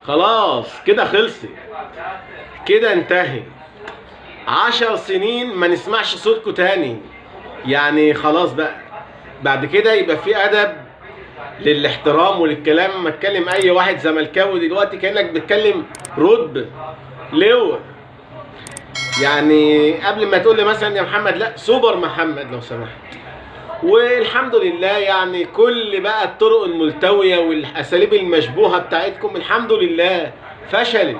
خلاص كده خلصت، كده انتهت. 10 سنين ما نسمعش صوتكم تاني. يعني خلاص بقى، بعد كده يبقى في ادب للاحترام وللكلام. اما تكلم اي واحد زملكاوي دلوقتي كانك بتكلم رتب لواء. يعني قبل ما تقول لي مثلا يا محمد، لا سوبر محمد لو سمحت. والحمد لله يعني كل بقى الطرق الملتويه والاساليب المشبوهه بتاعتكم الحمد لله فشلت.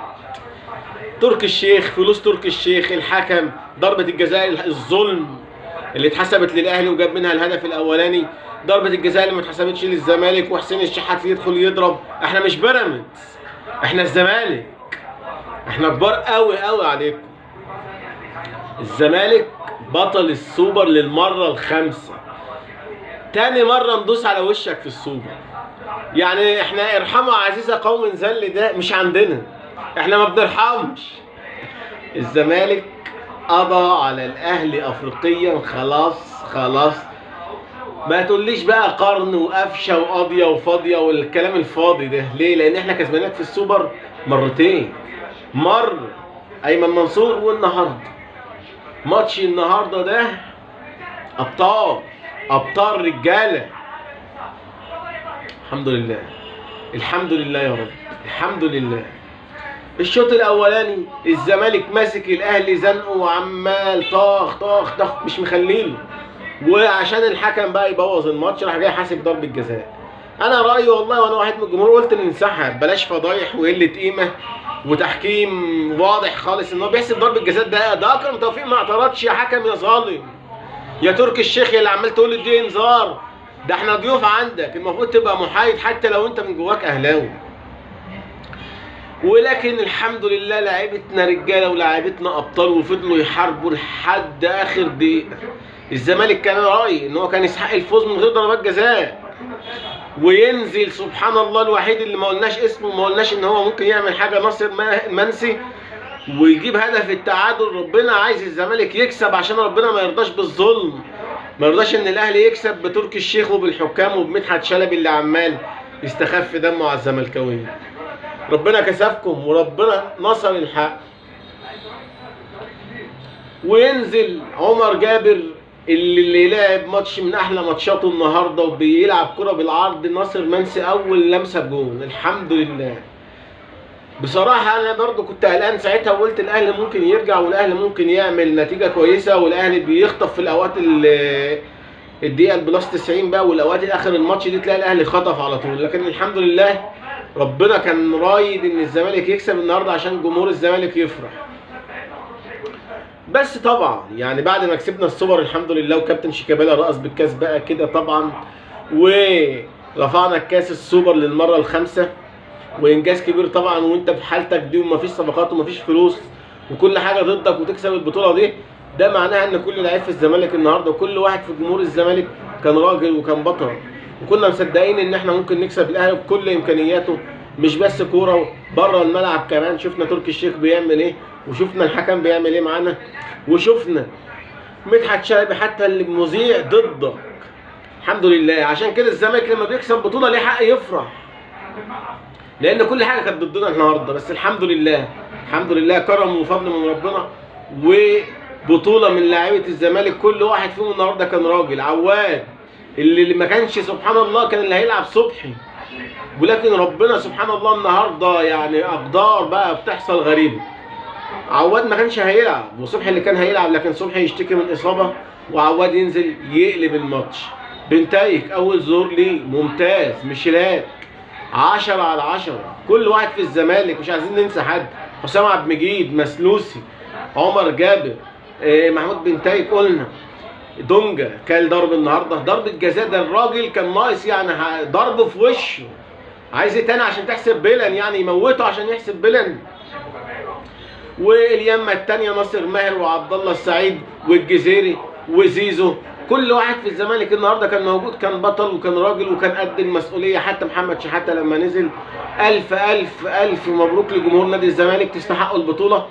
تركي الشيخ، فلوس تركي الشيخ، الحكم، ضربه الجزاء الظلم اللي اتحسبت للاهلي وجاب منها الهدف الاولاني، ضربه الجزاء اللي ما اتحسبتش للزمالك وحسين الشحات يدخل يضرب. احنا مش بيراميدز، احنا الزمالك، احنا كبار قوي قوي عليكم. الزمالك بطل السوبر للمره الخامسه، تاني مره ندوس على وشك في السوبر. يعني احنا ارحموا عزيزة قوم ذل، ده مش عندنا، احنا ما بنرحمش. الزمالك قضى على الاهلي افريقيا، خلاص خلاص. ما تقوليش بقى قرن وقفشه وقاضيه وفاضيه والكلام الفاضي ده. ليه؟ لان احنا كسباناك في السوبر مرتين. مره ايمن منصور، والنهارده ماتش النهارده ده ابطال، ابطال رجاله. الحمد لله، الحمد لله يا رب، الحمد لله. الشوط الاولاني الزمالك ماسك الاهلي زنقه وعمال طاخ طاخ طاخ مش مخليله، وعشان الحكم بقى يبوظ الماتش راح جاي حاسب ضربه جزاء. انا رايي والله وانا واحد من الجمهور قلت ننسحب، بلاش فضايح وقله قيمه وتحكيم واضح خالص ان هو بيحسب ضربه جزاء. ده اكرم توفيق ما اعترضش يا حكم يا ظالم يا تركي الشيخ اللي عمال تقول لي دي انذار. ده احنا ضيوف عندك، المفروض تبقى محايد حتى لو انت من جواك اهلاوي. ولكن الحمد لله لعيبتنا رجاله ولاعيبتنا ابطال وفضلوا يحاربوا لحد اخر دقيقه. الزمالك كان رايي ان هو كان يستحق الفوز من غير ضربات جزاء وينزل سبحان الله الوحيد اللي ما قلناش اسمه، ما قلناش ان هو ممكن يعمل حاجه، ناصر منسي، ويجيب هدف التعادل. ربنا عايز الزمالك يكسب عشان ربنا ما يرضاش بالظلم، ما يرضاش ان الاهلي يكسب بتركي الشيخ وبالحكام وبمدحت شلبي اللي عمال يستخف دمه على الزملكاويين. ربنا كسبكم وربنا نصر الحق. وينزل عمر جابر اللي لعب ماتش من احلى ماتشاته النهارده وبيلعب كرة بالعرض، ناصر منسي اول لمسه بجون. الحمد لله. بصراحه انا برضو كنت قلقان ساعتها وقلت الاهلي ممكن يرجع والاهلي ممكن يعمل نتيجه كويسه، والاهلي بيخطف في الاوقات الدقيقه البلس 90 بقى والاوقات اخر الماتش دي تلاقي الاهلي خطف على طول. لكن الحمد لله ربنا كان رايد ان الزمالك يكسب النهارده عشان جمهور الزمالك يفرح. بس طبعا يعني بعد ما كسبنا السوبر الحمد لله وكابتن شيكابالا رقص بالكاس بقى كده طبعا، ورفعنا الكاس السوبر للمره الخامسه، وانجاز كبير طبعا. وانت في حالتك دي ومفيش صفقات ومفيش فلوس وكل حاجه ضدك وتكسب البطوله دي، ده معناها ان كل لعيب في الزمالك النهارده وكل واحد في جمهور الزمالك كان راجل وكان بطل، وكنا مصدقين ان احنا ممكن نكسب الاهلي بكل امكانياته، مش بس كوره، بره الملعب كمان. شفنا تركي الشيخ بيعمل ايه، وشفنا الحكم بيعمل ايه معانا، وشفنا مدحت شلبي حتى اللي مذيع ضدك. الحمد لله. عشان كده الزمالك لما بيكسب بطوله ليه حق يفرح، لان كل حاجه كانت ضدنا النهارده. بس الحمد لله، الحمد لله كرم وفضل من ربنا وبطوله من لاعيبه الزمالك. كل واحد فيهم النهارده كان راجل. عواد اللي ما كانش سبحان الله كان اللي هيلعب صبحي، ولكن ربنا سبحان الله النهارده يعني اقدار بقى بتحصل غريبه. عواد ما كانش هيلعب وصبحي اللي كان هيلعب، لكن صبحي يشتكي من اصابه وعواد ينزل يقلب الماتش. بنتايك اول ظهور ليه ممتاز، مشيلات 10 على 10. كل واحد في الزمالك مش عايزين ننسى حد، حسام عبد المجيد، مسلوسي، عمر جابر، محمود بنتايك، قلنا دونجا كان ضرب النهارده ضربه جزاء. ده الراجل كان ناقص يعني ضربه في وشه. عايز ايه تاني عشان تحسب بلن؟ يعني يموته عشان يحسب بلن. واليمه الثانيه ناصر ماهر وعبد الله السعيد والجزيري وزيزو. كل واحد في الزمالك النهارده كان موجود، كان بطل وكان راجل وكان قد المسؤوليه. حتى محمد شحاته لما نزل، الف الف الف مبروك لجمهور نادي الزمالك، تستحقوا البطوله.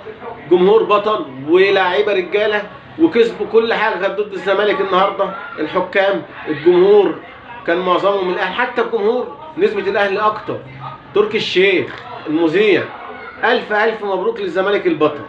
جمهور بطل ولاعيبه رجاله وكسبوا كل حاجه كانت ضد الزمالك النهارده. الحكام، الجمهور كان معظمهم من الاهلي، حتى الجمهور نسبه الاهلي اكتر. تركي الشيخ المذيع، الف الف مبروك للزمالك البطل.